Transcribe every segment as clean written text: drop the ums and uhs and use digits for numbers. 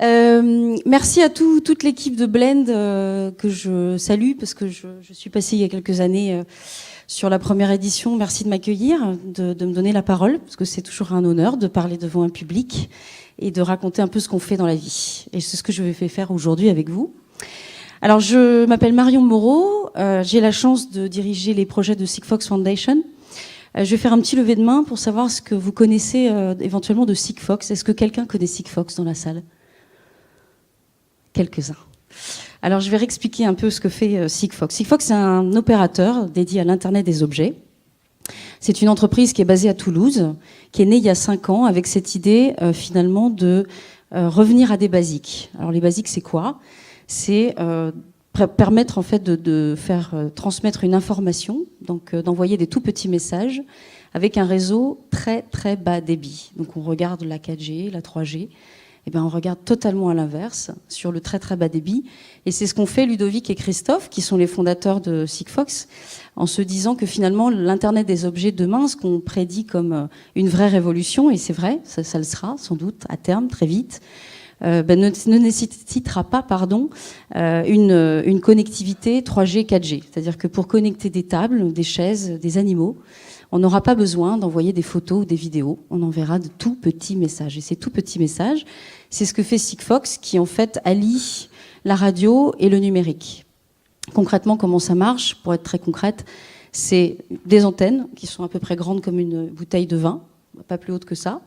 Merci à toute l'équipe de Blend que je salue parce que je suis passée il y a quelques années sur la première édition. Merci de m'accueillir, de me donner la parole parce que c'est toujours un honneur de parler devant un public et de raconter un peu ce qu'on fait dans la vie. Et c'est ce que je vais faire aujourd'hui avec vous. Alors, je m'appelle Marion Moreau. J'ai la chance de diriger les projets de Sigfox Foundation. Je vais faire un petit lever de main pour savoir ce que vous connaissez éventuellement de Sigfox. Est-ce que quelqu'un connaît Sigfox dans la salle ? Quelques-uns. Alors, je vais réexpliquer un peu ce que fait Sigfox. Sigfox, c'est un opérateur dédié à l'Internet des objets. C'est une entreprise qui est basée à Toulouse, qui est née il y a 5 ans avec cette idée, finalement, de revenir à des basiques. Alors, les basiques, c'est quoi ? C'est permettre, en fait, de faire transmettre une information, donc d'envoyer des tout petits messages avec un réseau très, très bas débit. Donc, on regarde la 4G, la 3G. Eh bien, on regarde totalement à l'inverse, sur le très très bas débit. Et c'est ce qu'ont fait Ludovic et Christophe, qui sont les fondateurs de Sigfox, en se disant que finalement, l'Internet des objets demain, ce qu'on prédit comme une vraie révolution, et c'est vrai, ça le sera sans doute à terme, très vite, ne nécessitera pas une connectivité 3G, 4G. C'est-à-dire que pour connecter des tables, des chaises, des animaux, on n'aura pas besoin d'envoyer des photos ou des vidéos. On enverra de tout petits messages. Et ces tout petits messages, c'est ce que fait Sigfox, qui en fait allie la radio et le numérique. Concrètement, comment ça marche ? Pour être très concrète, c'est des antennes qui sont à peu près grandes comme une bouteille de vin, pas plus hautes que ça,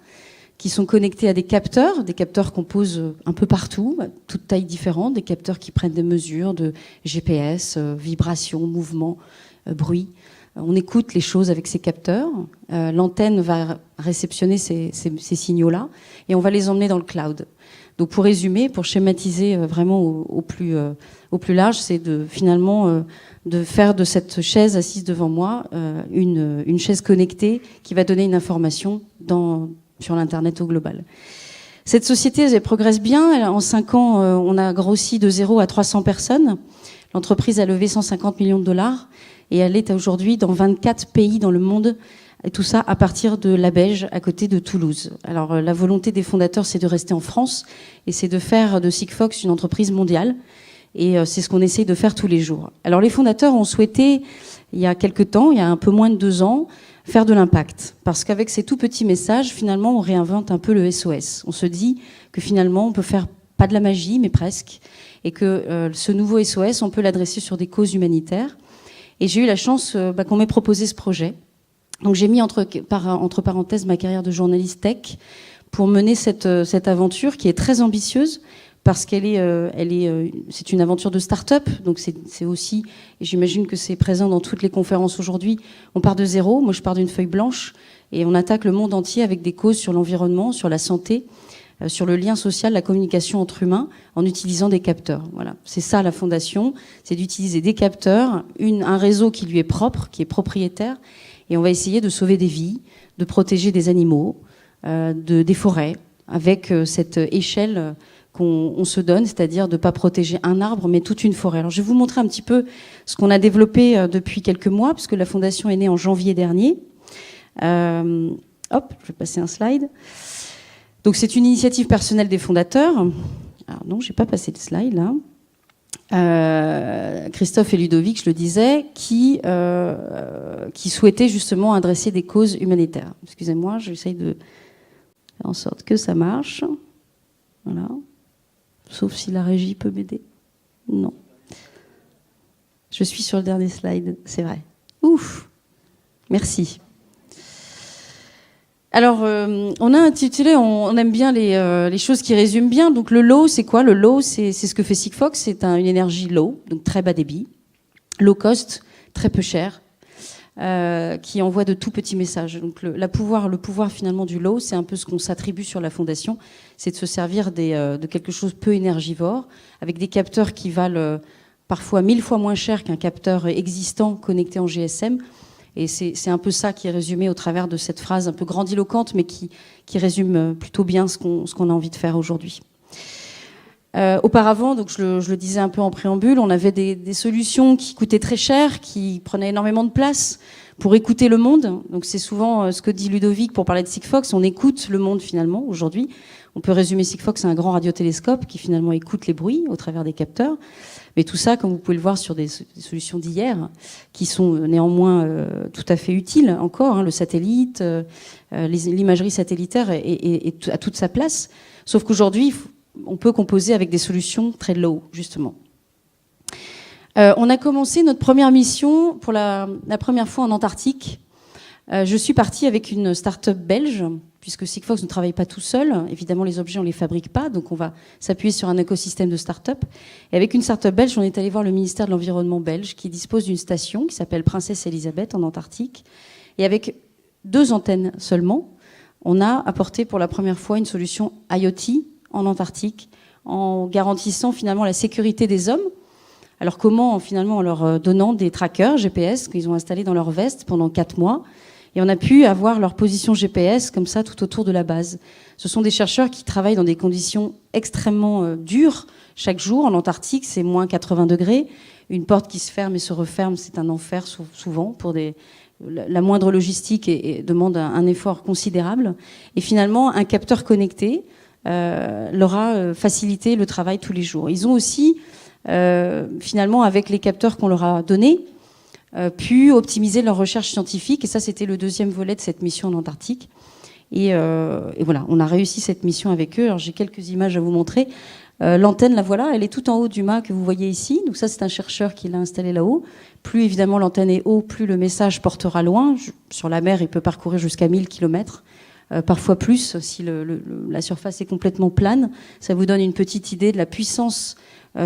qui sont connectées à des capteurs qu'on pose un peu partout, toutes tailles différentes, des capteurs qui prennent des mesures de GPS, vibrations, mouvements, bruit. On écoute les choses avec ces capteurs. L'antenne va réceptionner ces signaux-là et on va les emmener dans le cloud. Donc, pour résumer, pour schématiser vraiment au plus large, c'est finalement de faire de cette chaise assise devant moi une chaise connectée qui va donner une information sur l'Internet au global. Cette société, elle progresse bien. En 5 ans, on a grossi de 0 à 300 personnes. L'entreprise a levé 150 millions de dollars. Et elle est aujourd'hui dans 24 pays dans le monde, et tout ça à partir de La Beige, à côté de Toulouse. Alors la volonté des fondateurs, c'est de rester en France, et c'est de faire de Sigfox une entreprise mondiale, et c'est ce qu'on essaye de faire tous les jours. Alors les fondateurs ont souhaité, il y a quelques temps, il y a un peu moins de 2 ans, faire de l'impact. Parce qu'avec ces tout petits messages, finalement, on réinvente un peu le SOS. On se dit que finalement, on peut faire pas de la magie, mais presque, et que ce nouveau SOS, on peut l'adresser sur des causes humanitaires. Et j'ai eu la chance qu'on m'ait proposé ce projet. Donc j'ai mis entre parenthèses ma carrière de journaliste tech pour mener cette aventure qui est très ambitieuse parce c'est une aventure de start-up. Donc c'est aussi, et j'imagine que c'est présent dans toutes les conférences aujourd'hui, on part de zéro. Moi je pars d'une feuille blanche et on attaque le monde entier avec des causes sur l'environnement, sur la santé, sur le lien social, la communication entre humains, en utilisant des capteurs. Voilà, c'est ça la fondation, c'est d'utiliser des capteurs, un réseau qui lui est propre, qui est propriétaire, et on va essayer de sauver des vies, de protéger des animaux, des forêts, avec cette échelle qu'on se donne, c'est-à-dire de ne pas protéger un arbre, mais toute une forêt. Alors je vais vous montrer un petit peu ce qu'on a développé depuis quelques mois, puisque la fondation est née en janvier dernier. Je vais passer un slide. Donc c'est une initiative personnelle des fondateurs. Alors non, j'ai pas passé le slide là. Christophe et Ludovic, je le disais, qui souhaitaient justement adresser des causes humanitaires. Excusez-moi, j'essaye de faire en sorte que ça marche. Voilà. Sauf si la régie peut m'aider. Non. Je suis sur le dernier slide, c'est vrai. Ouf. Merci. Alors, on a intitulé, on aime bien les choses qui résument bien. Donc, le low, c'est quoi ? Le low, c'est ce que fait Sigfox. C'est une énergie low, donc très bas débit, low cost, très peu cher, qui envoie de tout petits messages. Donc, le pouvoir finalement du low, c'est un peu ce qu'on s'attribue sur la fondation, c'est de se servir de quelque chose peu énergivore, avec des capteurs qui valent parfois 1000 fois moins cher qu'un capteur existant connecté en GSM. Et c'est un peu ça qui est résumé au travers de cette phrase un peu grandiloquente, mais qui résume plutôt bien ce qu'on a envie de faire aujourd'hui. Auparavant, donc je le disais un peu en préambule, on avait des solutions qui coûtaient très cher, qui prenaient énormément de place pour écouter le monde. Donc c'est souvent ce que dit Ludovic pour parler de Sigfox, on écoute le monde finalement aujourd'hui. On peut résumer Sigfox à un grand radiotélescope qui finalement écoute les bruits au travers des capteurs. Mais tout ça, comme vous pouvez le voir sur des solutions d'hier, qui sont néanmoins tout à fait utiles encore, le satellite, l'imagerie satellitaire a toute sa place. Sauf qu'aujourd'hui, on peut composer avec des solutions très low, justement. On a commencé notre première mission pour la première fois en Antarctique. Je suis partie avec une start-up belge, puisque Sigfox ne travaille pas tout seul. Évidemment, les objets, on ne les fabrique pas, donc on va s'appuyer sur un écosystème de start-up. Et avec une start-up belge, on est allé voir le ministère de l'Environnement belge, qui dispose d'une station qui s'appelle Princesse Elisabeth en Antarctique. Et avec 2 antennes seulement, on a apporté pour la première fois une solution IoT en Antarctique, en garantissant finalement la sécurité des hommes. Alors comment finalement en leur donnant des trackers GPS qu'ils ont installés dans leur veste pendant 4 mois, et on a pu avoir leur position GPS comme ça tout autour de la base. Ce sont des chercheurs qui travaillent dans des conditions extrêmement dures chaque jour. En Antarctique, c'est moins 80 degrés. Une porte qui se ferme et se referme, c'est un enfer souvent pour la moindre logistique et demande un effort considérable. Et finalement, un capteur connecté leur a facilité le travail tous les jours. Ils ont aussi, finalement, avec les capteurs qu'on leur a donnés, pu optimiser leur recherche scientifique. Et ça, c'était le 2e volet de cette mission en Antarctique. Et voilà, on a réussi cette mission avec eux. Alors, j'ai quelques images à vous montrer. L'antenne, la voilà, elle est tout en haut du mât que vous voyez ici. Donc ça, c'est un chercheur qui l'a installée là-haut. Plus, évidemment, l'antenne est haut, plus le message portera loin. Sur la mer, il peut parcourir jusqu'à 1000 km. Parfois plus, si la surface est complètement plane. Ça vous donne une petite idée de la puissance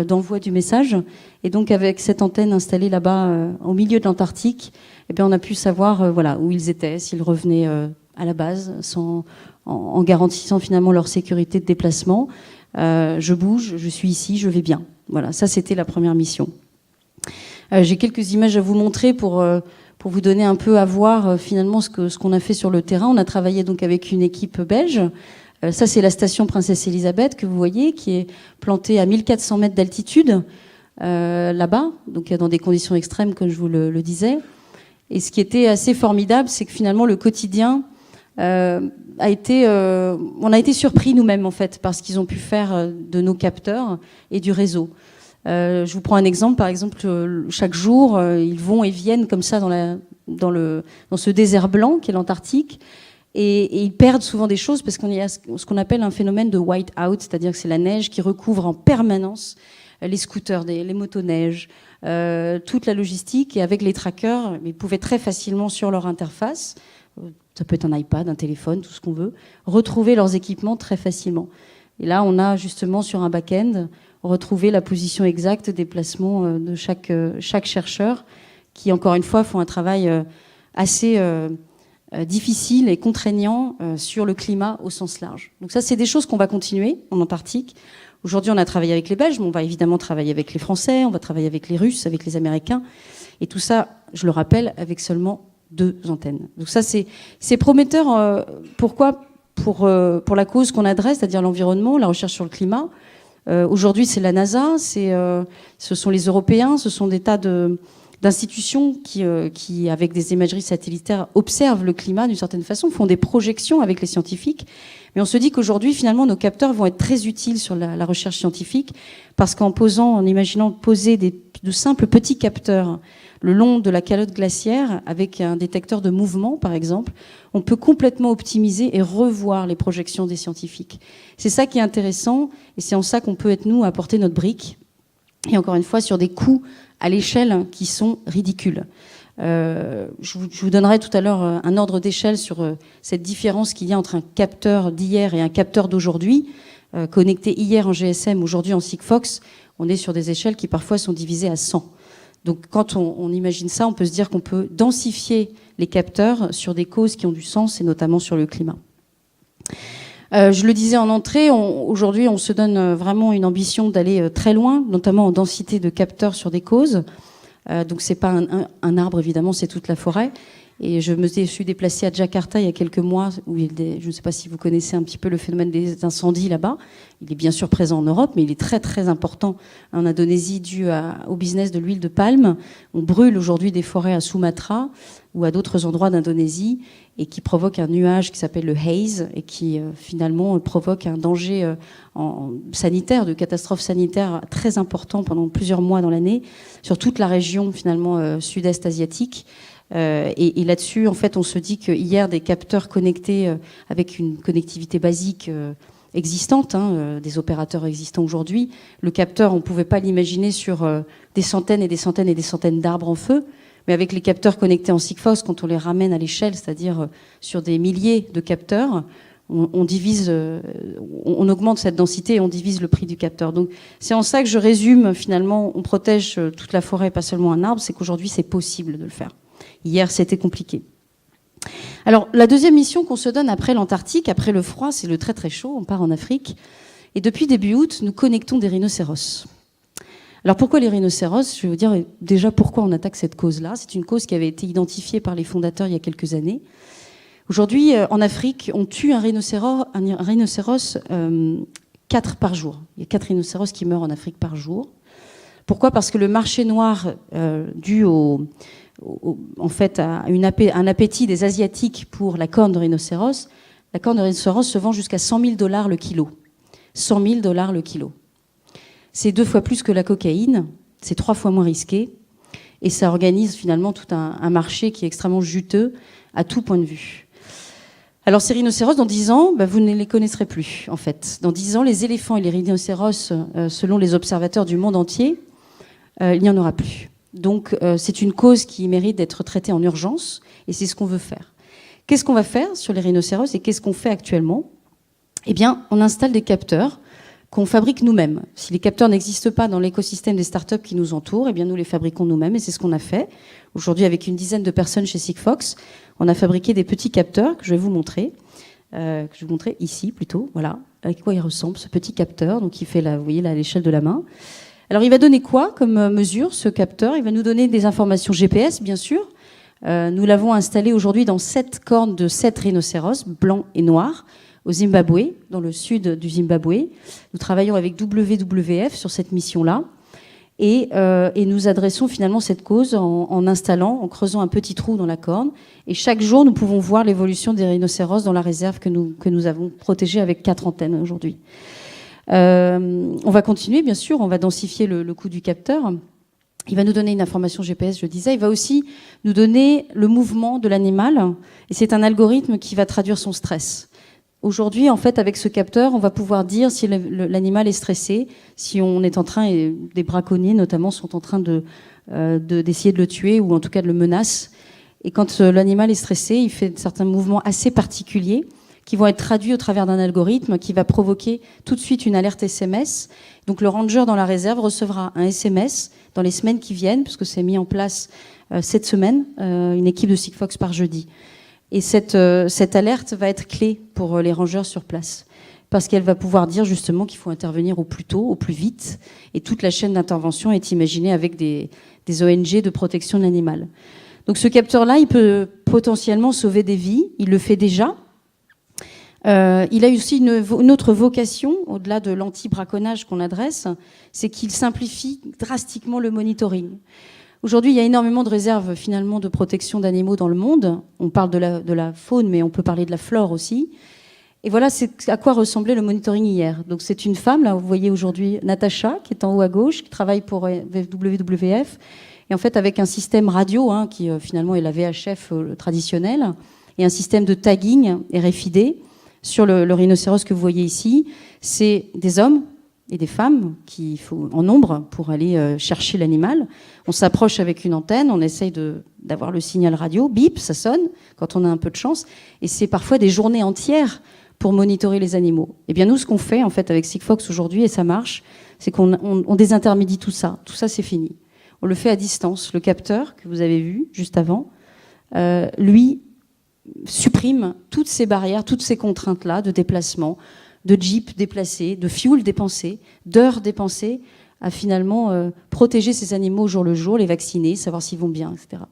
d'envoi du message. Et donc, avec cette antenne installée là-bas, au milieu de l'Antarctique, eh bien, on a pu savoir où ils étaient, s'ils revenaient à la base, en garantissant finalement leur sécurité de déplacement. Je bouge, je suis ici, je vais bien. Voilà, ça, c'était la première mission. J'ai quelques images à vous montrer pour vous donner un peu à voir finalement ce qu'on a fait sur le terrain. On a travaillé donc avec une équipe belge. Ça, c'est la station Princesse Elisabeth que vous voyez, qui est plantée à 1400 mètres d'altitude, là-bas, donc dans des conditions extrêmes, comme je vous le disais. Et ce qui était assez formidable, c'est que finalement, le quotidien on a été surpris nous-mêmes, en fait, par ce qu'ils ont pu faire de nos capteurs et du réseau. Je vous prends un exemple. Par exemple, chaque jour, ils vont et viennent comme ça dans ce désert blanc qu'est l'Antarctique. Et ils perdent souvent des choses parce qu'on y a ce qu'on appelle un phénomène de white out, c'est-à-dire que c'est la neige qui recouvre en permanence les scooters, les motoneiges, toute la logistique. Et avec les trackers, ils pouvaient très facilement sur leur interface, ça peut être un iPad, un téléphone, tout ce qu'on veut, retrouver leurs équipements très facilement. Et là, on a justement sur un back-end retrouvé la position exacte des placements de chaque chercheur qui, encore une fois, font un travail assez difficile et contraignant sur le climat au sens large. Donc ça, c'est des choses qu'on va continuer en Antarctique. Aujourd'hui, on a travaillé avec les Belges, mais on va évidemment travailler avec les Français, on va travailler avec les Russes, avec les Américains. Et tout ça, je le rappelle, avec seulement 2 antennes. Donc ça, c'est prometteur. Pourquoi ? Pour la cause qu'on adresse, c'est-à-dire l'environnement, la recherche sur le climat. Aujourd'hui, c'est la NASA, ce sont les Européens, ce sont des tas d'institutions qui, avec des imageries satellitaires, observent le climat d'une certaine façon, font des projections avec les scientifiques. Mais on se dit qu'aujourd'hui, finalement, nos capteurs vont être très utiles sur la recherche scientifique parce en imaginant poser de simples petits capteurs le long de la calotte glaciaire avec un détecteur de mouvement, par exemple, on peut complètement optimiser et revoir les projections des scientifiques. C'est ça qui est intéressant et c'est en ça qu'on peut être, nous, apporter notre brique. Et encore une fois, sur des coûts à l'échelle qui sont ridicules. Je vous donnerai tout à l'heure un ordre d'échelle sur cette différence qu'il y a entre un capteur d'hier et un capteur d'aujourd'hui. Connecté hier en GSM, aujourd'hui en Sigfox, on est sur des échelles qui parfois sont divisées à 100. Donc quand on imagine ça, on peut se dire qu'on peut densifier les capteurs sur des causes qui ont du sens et notamment sur le climat. Je le disais en entrée, aujourd'hui on se donne vraiment une ambition d'aller très loin, notamment en densité de capteurs sur des causes. Donc c'est pas un arbre évidemment, c'est toute la forêt. Et je me suis déplacée à Jakarta il y a quelques mois, où je ne sais pas si vous connaissez un petit peu le phénomène des incendies là-bas. Il est bien sûr présent en Europe, mais il est très très important en Indonésie dû au business de l'huile de palme. On brûle aujourd'hui des forêts à Sumatra ou à d'autres endroits d'Indonésie et qui provoque un nuage qui s'appelle le haze et qui finalement provoque un danger sanitaire, de catastrophe sanitaire très important pendant plusieurs mois dans l'année sur toute la région finalement sud-est asiatique. Et là-dessus, en fait, on se dit que hier, des capteurs connectés avec une connectivité basique existante, des opérateurs existants aujourd'hui, le capteur, on ne pouvait pas l'imaginer sur des centaines et des centaines et des centaines d'arbres en feu, mais avec les capteurs connectés en Sigfox, quand on les ramène à l'échelle, c'est-à-dire sur des milliers de capteurs, on divise, on augmente cette densité et on divise le prix du capteur. Donc c'est en ça que je résume, finalement, on protège toute la forêt, pas seulement un arbre, c'est qu'aujourd'hui, c'est possible de le faire. Hier, c'était compliqué. Alors, la deuxième mission qu'on se donne après l'Antarctique, après le froid, c'est le très très chaud, on part en Afrique. Et depuis début août, nous connectons des rhinocéros. Alors, pourquoi les rhinocéros ? Je vais vous dire déjà pourquoi on attaque cette cause-là. C'est une cause qui avait été identifiée par les fondateurs il y a quelques années. Aujourd'hui, en Afrique, on tue un rhinocéros 4 par jour. Il y a 4 rhinocéros qui meurent en Afrique par jour. Pourquoi ? Parce que le marché noir, dû en fait, à un appétit des Asiatiques pour la corne de rhinocéros, la corne de rhinocéros se vend jusqu'à $100 000 le kilo. $100 000 le kilo. C'est 2 fois plus que la cocaïne, c'est 3 fois moins risqué, et ça organise finalement tout un marché qui est extrêmement juteux à tout point de vue. Alors ces rhinocéros, dans 10 ans, vous ne les connaîtrez plus, en fait. Dans 10 ans, les éléphants et les rhinocéros, selon les observateurs du monde entier, il n'y en aura plus. Donc c'est une cause qui mérite d'être traitée en urgence et c'est ce qu'on veut faire. Qu'est-ce qu'on va faire sur les rhinocéros et qu'est-ce qu'on fait actuellement ? Eh bien, on installe des capteurs qu'on fabrique nous-mêmes. Si les capteurs n'existent pas dans l'écosystème des startups qui nous entourent, eh bien nous les fabriquons nous-mêmes et c'est ce qu'on a fait. Aujourd'hui, avec une dizaine de personnes chez Sigfox, on a fabriqué des petits capteurs que je vais vous montrer. Que je vais vous montrer ici plutôt. Voilà, avec quoi il ressemble ce petit capteur. Donc il fait vous voyez là, à l'échelle de la main. Alors, il va donner quoi comme mesure, ce capteur ? Il va nous donner des informations GPS, bien sûr. Nous l'avons installé aujourd'hui dans 7 cornes de 7 rhinocéros, blancs et noirs, au Zimbabwe, dans le sud du Zimbabwe. Nous travaillons avec WWF sur cette mission-là. Et nous adressons finalement cette cause en installant, en creusant un petit trou dans la corne. Et chaque jour, nous pouvons voir l'évolution des rhinocéros dans la réserve que nous avons protégée avec 4 antennes aujourd'hui. On va continuer, bien sûr, on va densifier le coût du capteur. Il va nous donner une information GPS, je disais. Il va aussi nous donner le mouvement de l'animal. Et c'est un algorithme qui va traduire son stress. Aujourd'hui, en fait, avec ce capteur, on va pouvoir dire si l'animal est stressé, si on est en train, et des braconniers notamment sont en train d'essayer de le tuer ou en tout cas de le menacer. Et quand l'animal est stressé, il fait certains mouvements assez particuliers qui vont être traduits au travers d'un algorithme qui va provoquer tout de suite une alerte SMS. Donc le ranger dans la réserve recevra un SMS dans les semaines qui viennent, puisque c'est mis en place cette semaine, une équipe de Sigfox par jeudi. Et cette alerte va être clé pour les rangers sur place, parce qu'elle va pouvoir dire justement qu'il faut intervenir au plus tôt, au plus vite, et toute la chaîne d'intervention est imaginée avec des ONG de protection de l'animal. Donc ce capteur-là, il peut potentiellement sauver des vies, il le fait déjà. Il a aussi une autre vocation, au-delà de l'anti-braconnage qu'on adresse, c'est qu'il simplifie drastiquement le monitoring. Aujourd'hui, il y a énormément de réserves finalement de protection d'animaux dans le monde. On parle de la faune, mais on peut parler de la flore aussi. Et voilà, c'est à quoi ressemblait le monitoring hier. Donc c'est une femme, là vous voyez aujourd'hui Natacha, qui est en haut à gauche, qui travaille pour WWF, et en fait avec un système radio, qui finalement est la VHF traditionnelle, et un système de tagging RFID. Sur le rhinocéros que vous voyez ici, c'est des hommes et des femmes qui faut en nombre pour aller chercher l'animal. On s'approche avec une antenne, on essaye d'avoir le signal radio, bip, ça sonne quand on a un peu de chance, et c'est parfois des journées entières pour monitorer les animaux. Eh bien nous, ce qu'on fait en fait avec Sigfox aujourd'hui, et ça marche, c'est qu'on désintermédie tout ça. Tout ça, c'est fini. On le fait à distance. Le capteur que vous avez vu juste avant, lui, supprime toutes ces barrières, toutes ces contraintes-là de déplacement, de jeep déplacés, de fuel dépensé, d'heures dépensées à finalement protéger ces animaux au jour le jour, les vacciner, savoir s'ils vont bien, etc.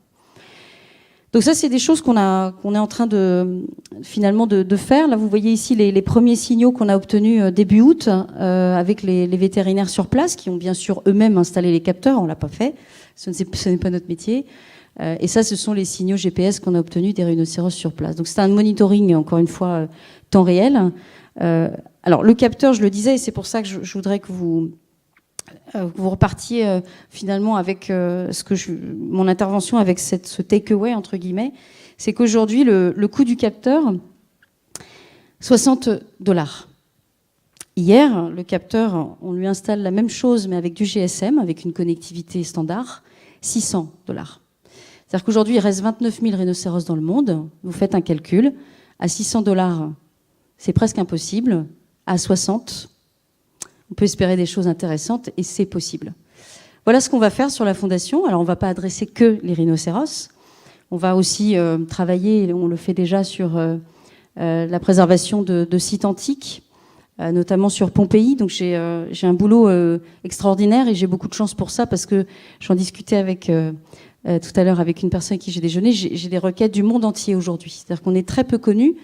Donc ça, c'est des choses qu'on est en train de finalement de faire. Là, vous voyez ici les premiers signaux qu'on a obtenus début août avec les vétérinaires sur place, qui ont bien sûr eux-mêmes installé les capteurs. On l'a pas fait, ce n'est pas notre métier. Et ça, ce sont les signaux GPS qu'on a obtenus des rhinocéros sur place. Donc c'est un monitoring, encore une fois, temps réel. Alors le capteur, je le disais, et c'est pour ça que je voudrais que vous repartiez finalement avec mon intervention avec ce takeaway entre guillemets, c'est qu'aujourd'hui le coût du capteur, $60. Hier, le capteur, on lui installe la même chose mais avec du GSM, avec une connectivité standard, $600. C'est-à-dire qu'aujourd'hui, il reste 29 000 rhinocéros dans le monde. Vous faites un calcul. À $600, c'est presque impossible. À 60, on peut espérer des choses intéressantes et c'est possible. Voilà ce qu'on va faire sur la fondation. Alors, on ne va pas adresser que les rhinocéros. On va aussi travailler, on le fait déjà, sur la préservation de sites antiques, notamment sur Pompéi. Donc, j'ai un boulot extraordinaire et j'ai beaucoup de chance pour ça parce que j'en discutais avec... tout à l'heure avec une personne avec qui j'ai déjeuné, j'ai des requêtes du monde entier aujourd'hui. C'est-à-dire qu'on est très peu connus,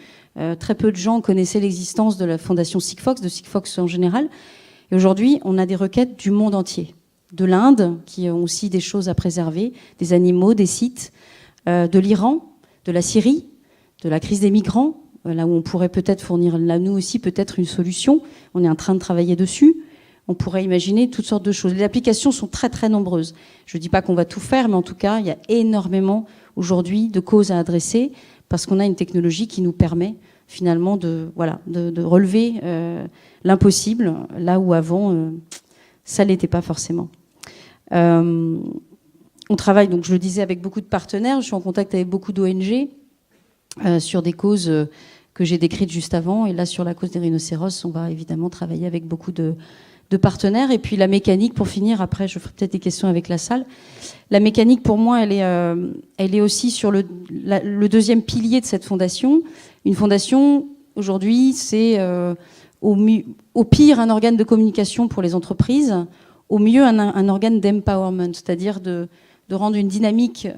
très peu de gens connaissaient l'existence de la fondation Sigfox, de Sigfox en général. Et aujourd'hui, on a des requêtes du monde entier. De l'Inde, qui ont aussi des choses à préserver, des animaux, des sites, de l'Iran, de la Syrie, de la crise des migrants, là où on pourrait peut-être fournir, là nous aussi, peut-être une solution. On est en train de travailler dessus. On pourrait imaginer toutes sortes de choses. Les applications sont très, très nombreuses. Je ne dis pas qu'on va tout faire, mais en tout cas, il y a énormément aujourd'hui de causes à adresser parce qu'on a une technologie qui nous permet finalement de relever l'impossible, là où avant, ça ne l'était pas forcément. On travaille, donc je le disais, avec beaucoup de partenaires. Je suis en contact avec beaucoup d'ONG sur des causes que j'ai décrites juste avant. Et là, sur la cause des rhinocéros, on va évidemment travailler avec beaucoup de partenaires. Et puis la mécanique, pour finir, après je ferai peut-être des questions avec la salle. La mécanique, pour moi, elle est aussi sur le deuxième pilier de cette fondation. Une fondation, aujourd'hui, c'est au pire un organe de communication pour les entreprises, au mieux un organe d'empowerment, c'est-à-dire de rendre une dynamique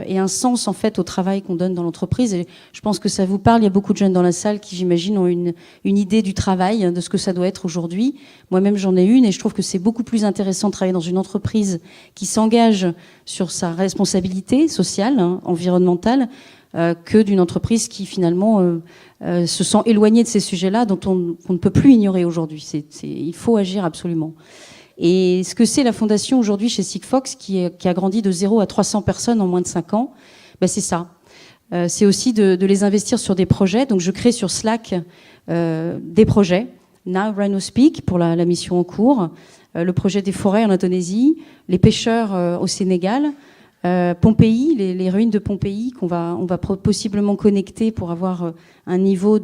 et un sens en fait au travail qu'on donne dans l'entreprise. Et je pense que ça vous parle. Il y a beaucoup de jeunes dans la salle qui, j'imagine, ont une idée du travail, de ce que ça doit être aujourd'hui. Moi-même, j'en ai une et je trouve que c'est beaucoup plus intéressant de travailler dans une entreprise qui s'engage sur sa responsabilité sociale, environnementale, que d'une entreprise qui finalement se sent éloignée de ces sujets-là dont on ne peut plus ignorer aujourd'hui. Il faut agir absolument. Et ce que c'est la fondation aujourd'hui chez Sigfox, qui a grandi de 0 à 300 personnes en moins de 5 ans, c'est ça. C'est aussi de les investir sur des projets. Donc je crée sur Slack des projets. Now Rhino Speak pour la mission en cours, le projet des forêts en Indonésie, les pêcheurs au Sénégal, Pompéi, les ruines de Pompéi on va possiblement connecter pour avoir un niveau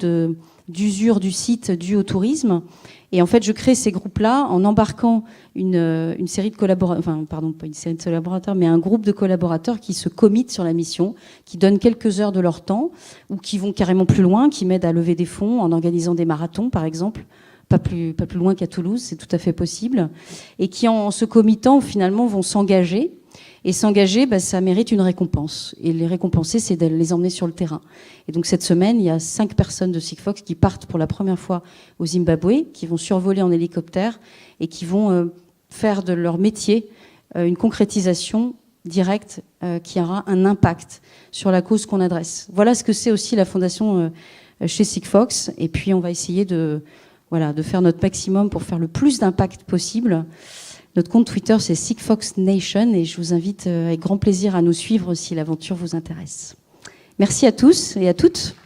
d'usure du site dû au tourisme. Et en fait, je crée ces groupes-là en embarquant une série de collaborateurs, enfin, pardon, pas une série de collaborateurs, mais un groupe de collaborateurs qui se committent sur la mission, qui donnent quelques heures de leur temps, ou qui vont carrément plus loin, qui m'aident à lever des fonds en organisant des marathons, par exemple, pas plus loin qu'à Toulouse, c'est tout à fait possible, et qui, en se committant, finalement, vont s'engager. Et s'engager, ça mérite une récompense. Et les récompenser, c'est de les emmener sur le terrain. Et donc cette semaine, il y a 5 personnes de Sigfox qui partent pour la première fois au Zimbabwe, qui vont survoler en hélicoptère et qui vont faire de leur métier une concrétisation directe qui aura un impact sur la cause qu'on adresse. Voilà ce que c'est aussi la fondation chez Sigfox. Et puis on va essayer de faire notre maximum pour faire le plus d'impact possible. Notre compte Twitter, c'est Sigfox Nation et je vous invite avec grand plaisir à nous suivre si l'aventure vous intéresse. Merci à tous et à toutes.